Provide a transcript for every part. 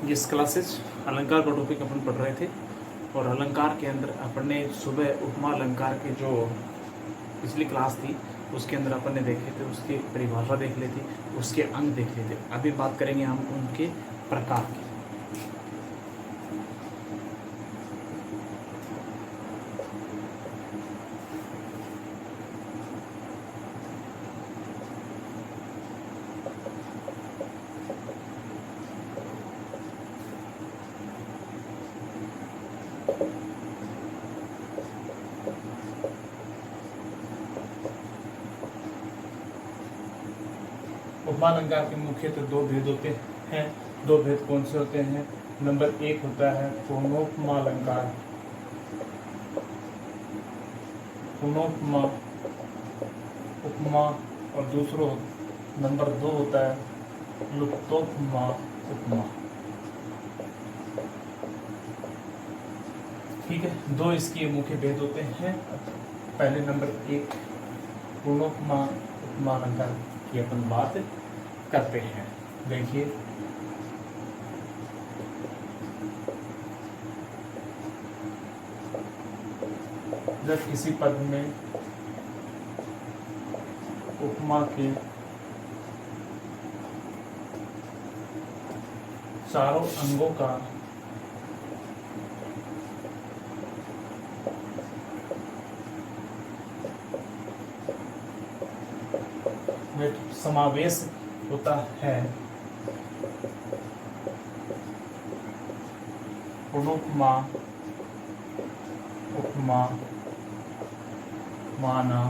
इस क्लासेस अलंकार का टॉपिक अपन पढ़ रहे थे और अलंकार के अंदर अपन ने सुबह उपमा अलंकार के जो पिछली क्लास थी उसके अंदर अपन ने देखे थे, उसकी परिभाषा देख ली थी, उसके अंग देख लिए थे। अभी बात करेंगे हम उनके प्रकार की। उपमा अलंकार के मुख्यतः दो भेद होते हैं। दो भेद कौन से होते हैं? नंबर एक होता है पूर्णोपमा अलंकार, पूर्णोपमा उपमा, और दूसरा नंबर दो होता है लुप्तोपमा उपमा। ठीक है, दो इसके मुख्य भेद होते हैं। पहले नंबर एक पूर्णोपमा उपमा अलंकार की अपन बात करते हैं। देखिए, जब किसी पद में उपमा के चारों अंगों का समावेश होता है, पूर्णोपमा उपमा माना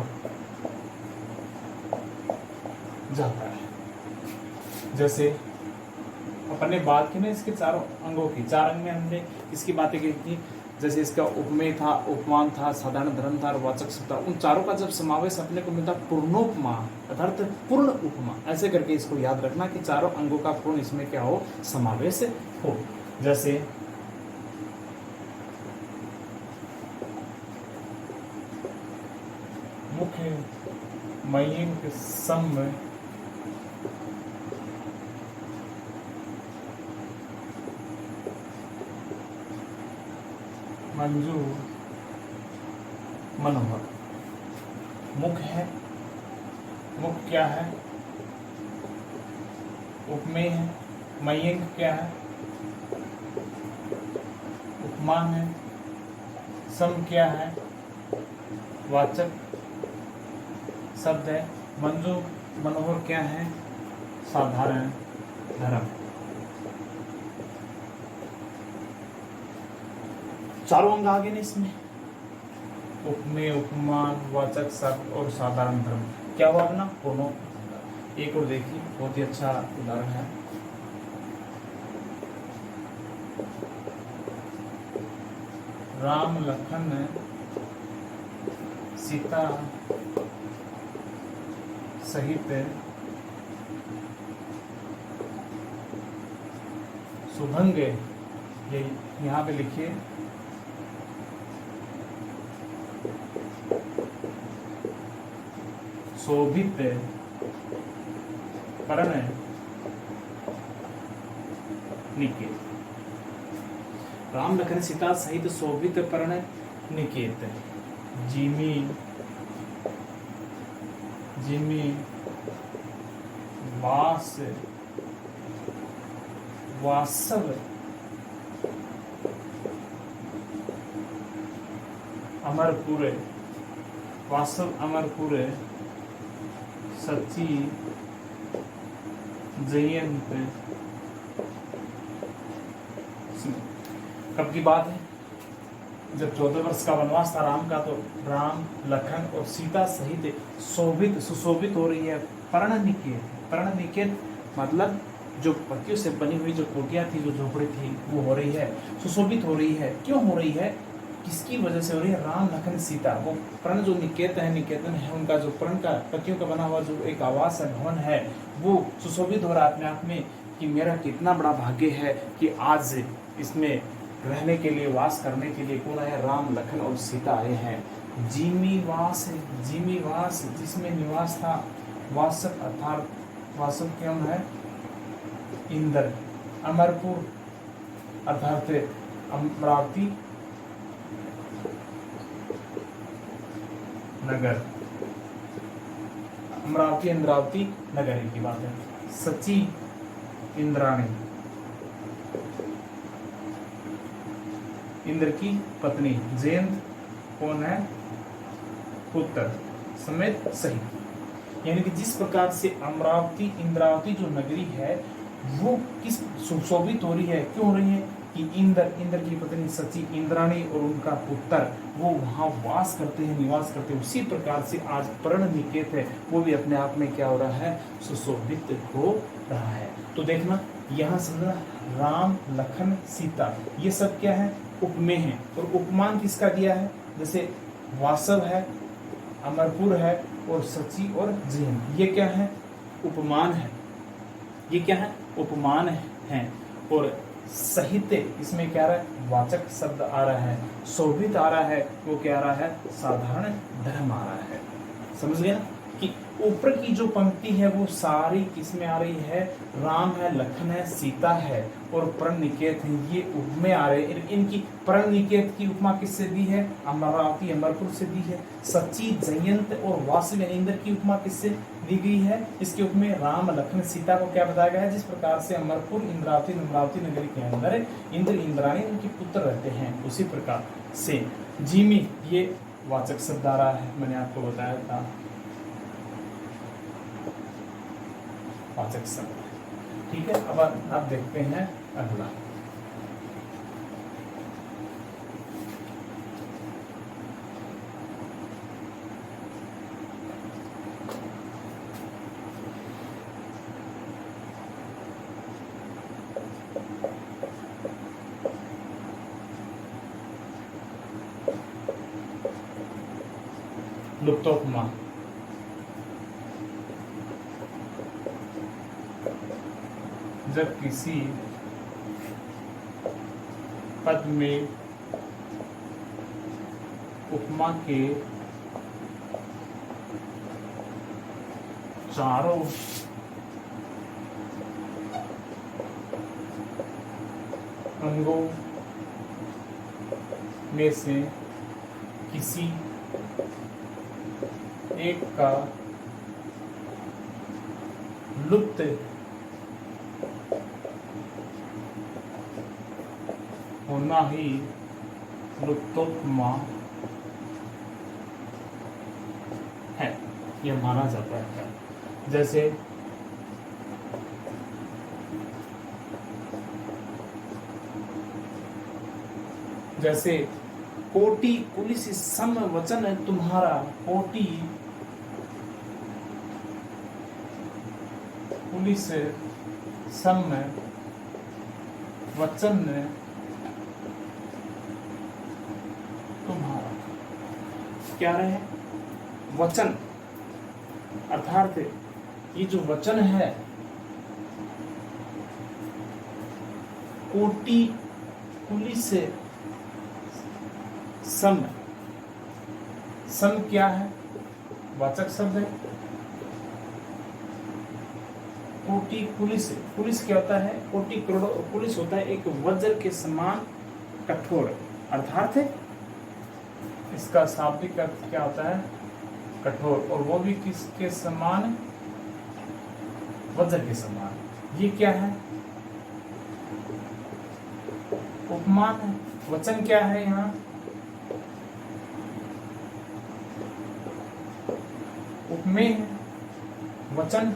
जाता है। जैसे अपन ने बात की ना इसके चारों अंगों की, चार अंग में हमने इसकी बातें की थी। जैसे इसका उपमेय था, उपमान था, साधारण धर्म था और वाचक शब्द था। उन चारों का जब समावेश अपने को मिलता पूर्णोपमा अर्थात पूर्ण उपमा, ऐसे करके इसको याद रखना कि चारों अंगों का पूर्ण इसमें क्या हो, समावेश हो। जैसे मुख्य मयंक सम मंजूर मनोहर। मुख है, मुख क्या है? उपमेय है। मयंक क्या है? उपमान है। सम क्या है? वाचक शब्द है। मंजूर मनोहर क्या है? साधारण धर्म। चारों अंग आ गए ना इसमें, उपमेय, उपमान, वाचक शब्द और साधारण धर्म। क्या हुआ अपना पूर्णो। एक और देखिए, बहुत ही अच्छा उदाहरण है। राम लखन सीता सहित सुभंग, ये यहाँ पे लिखिए, शोभित परण निकेत। राम लखन सीता सहित शोभित परण निकेत। जिमी जिमी वास वासव अमरपुर, वासव अमरपुर सच्ची जयंत। कब की बात है? जब 14 वर्ष का वनवास था राम का, तो राम लखन और सीता सहित शोभित सुशोभित हो रही है। पर्ण निकेत, पर्ण निकेत मतलब जो पत्तियों से बनी हुई जो कोटियां थी, जो झोपड़ी थी, वो हो रही है, सुशोभित हो रही है। क्यों हो रही है? किसकी वजह से हो रही है? राम लखन सीता। वो प्रण जो निकेतन है, निकेतन है उनका जो प्रण का पत्तियों का बना हुआ जो एक आवास है, भवन है, वो सुशोभित हो रहा है अपने आप में कि मेरा कितना बड़ा भाग्य है कि आज इसमें रहने के लिए, वास करने के लिए कौन आया? राम लखन और सीता आए हैं। जीमीवास है, जीमीवास जिसमें निवास था। वासक अर्थात वासक क्यों है? इंद्र। अमरपुर अर्थात अमरावती नगर, अमरावती इंद्रावती नगर की बात है। सची इंद्राणी, इंद्र की पत्नी। जयंत कौन है? पुत्र समेत सही। यानी कि जिस प्रकार से अमरावती इंद्रावती जो नगरी है वो किस सुशोभित हो रही है, क्यों हो रही है कि इंद्र की पत्नी सची इंद्राणी और उनका पुत्र वो वहां वास करते हैं, निवास करते हैं। उसी प्रकार से आज पर्ण निकेत है वो भी अपने आप में क्या हो रहा है? सुशोभित हो रहा है। तो देखना यहाँ समझना, राम लखन सीता ये सब क्या है? उपमेय है। और उपमान किसका दिया है? जैसे वासव है, अमरपुर है और सची और जयंत, ये क्या है? उपमान है। ये क्या है? उपमान है। और साहित्य इसमें क्या आ रहा है? वाचक शब्द आ रहा है। शोभित आ रहा है, वो क्या आ रहा है? साधारण धर्म आ रहा है। समझ गए ना कि ऊपर की जो पंक्ति है वो सारी किसमें आ रही है? राम है, लखन है, सीता है और पर्ण निकेत है, ये उपमेय आ रहे हैं। इनकी पर्ण निकेत की उपमा किससे दी है? अमरावती अमरपुर से दी है। सची जयंत और वासव इंद्र की उपमा किससे दी गई है? इसके उपमेय राम लखन सीता को क्या बताया गया है? जिस प्रकार से अमरपुर इंद्रावती अमरावती नगरी के अंदर इंद्र इंद्राणी उनके पुत्र रहते हैं, उसी प्रकार से जीमी ये वाचक शब्द आ रहा है, मैंने आपको बताया था वाचक शब्द। ठीक है, अब आप देखते हैं अगला। लुप्तोपमा। जब किसी पद में उपमा के चारों अंगों में से किसी एक का लुप्त होना ही लुप्तोपमा है, यह माना जाता है। जैसे कोटि पुलिस सम वचन तुम्हारा, कोटि पुलिस सम वचन तुम्हारा। क्या रहे? वचन, अर्थात ये जो वचन है कोटि पुलिस सम, सम क्या है? वाचक शब्द है। कोटि पुलिस, पुलिस क्या होता है? कोटि करोड़ों पुलिस होता है एक वज्र के समान कठोर, अर्थात है इसका शाब्दिक अर्थ क्या होता है? कठोर, और वो भी किसके समान? वज्र के समान। ये क्या है? उपमान है। वचन क्या है यहाँ? उपमेय है। वचन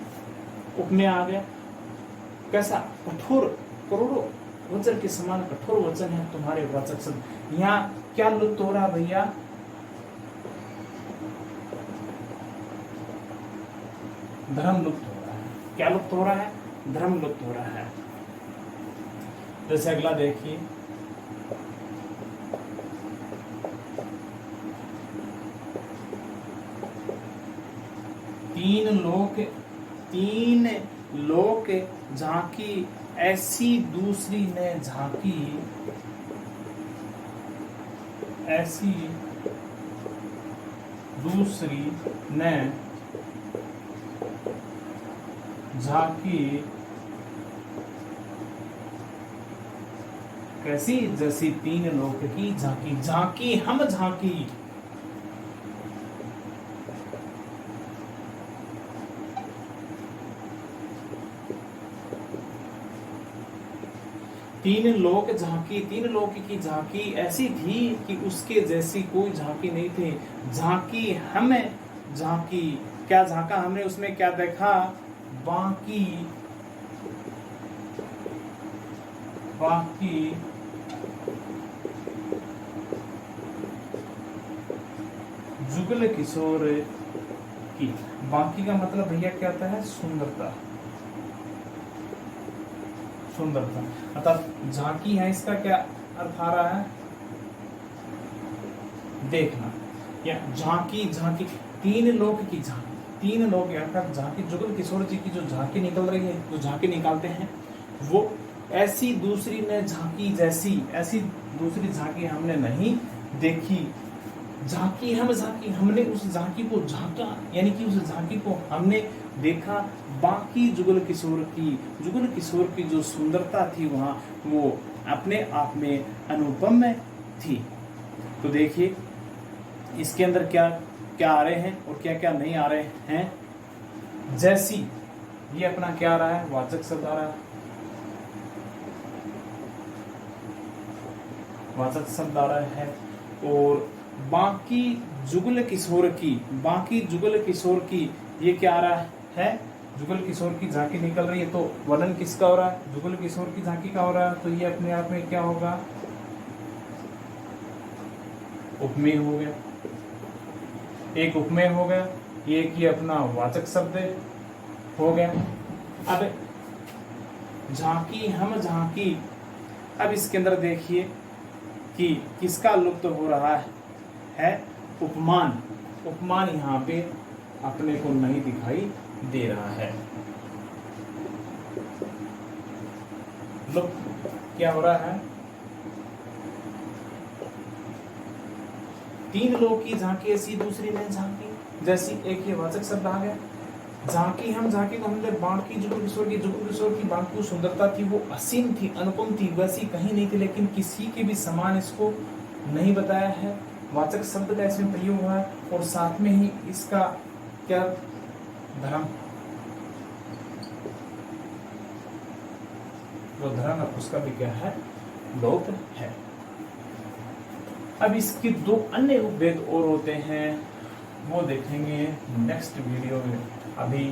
उपमेय आ गया। कैसा? कठोर, करोड़ों वज्र के समान कठोर वचन है तुम्हारे वाचक शब्द। यहाँ क्या लुप्त हो रहा है भैया? धर्म लुप्त हो रहा है। क्या लुप्त हो रहा है? धर्म लुप्त हो रहा है। जैसे अगला देखिए, तीन लोक झांकी ऐसी दूसरी ने झांकी, ऐसी दूसरी ने झांकी कैसी? जैसी तीन लोक की झांकी, झांकी हम झांकी। तीन लोक झांकी, तीन लोक की झांकी ऐसी थी कि उसके जैसी कोई झांकी नहीं थी। झांकी हमें झांकी, क्या झांका हमने, उसमें क्या देखा? बाकी, बाकी जुगल किशोर की। बाकी का मतलब भैया क्या आता है? सुंदरता, सुंदरता। अर्थात झांकी है, इसका क्या अर्थ आ रहा है? देखना, या झांकी, झांकी तीन लोक की झांकी, तीन लोक अर्थात झांकी, जुगल किशोर जी की जो झांकी निकल रही है, जो झांकी निकालते हैं, वो ऐसी दूसरी ने झांकी जैसी, ऐसी दूसरी झांकी हमने नहीं देखी। झांकी हम झांकी, हमने उस झांकी को झांका, यानी कि उस झांकी को हमने देखा। बाकी जुगल किशोर की, जुगल किशोर की जो सुंदरता थी वहां, वो अपने आप में अनुपम थी। तो देखिए इसके अंदर क्या क्या आ रहे हैं और क्या क्या नहीं आ रहे हैं। जैसी, ये अपना क्या आ रहा है? वाचक शब्द आ रहा है, वाचक शब्द आ रहा है। और बाकी जुगल किशोर की, बाकी जुगल किशोर की, ये क्या आ रहा है? जुगल किशोर की झांकी निकल रही है, तो वर्णन किसका हो रहा है? जुगल किशोर की झांकी का हो रहा है, तो ये अपने आप में क्या होगा? उपमेय हो गया, एक उपमेय हो गया, एक ही अपना वाचक शब्द हो गया। अब झांकी हम झांकी, अब इसके अंदर देखिए कि किसका लुप्त हो रहा है? उपमान। उपमान यहाँ पे अपने को नहीं दिखाई दे रहा है। लुप्त क्या हो रहा है? तीन लोग की झांकी ऐसी, दूसरी में झांकी जैसी, एक ये वाचक शब्द आ गया। झांकी हम झांकी को हमने बाकी जुगल किशोर की, जुगल किशोर की बाकी सुंदरता थी, वो असीम थी, अनुपम थी, वैसी कहीं नहीं थी, लेकिन किसी के भी समान इसको नहीं बताया है। वाचक शब्द का इसमें प्रयोग हुआ है, और साथ में ही इसका क्या? धर्म, जो धर्म है उसका भी क्या है? लोप है। अब इसके दो अन्य उपभेद और होते हैं, वो देखेंगे नेक्स्ट वीडियो में। अभी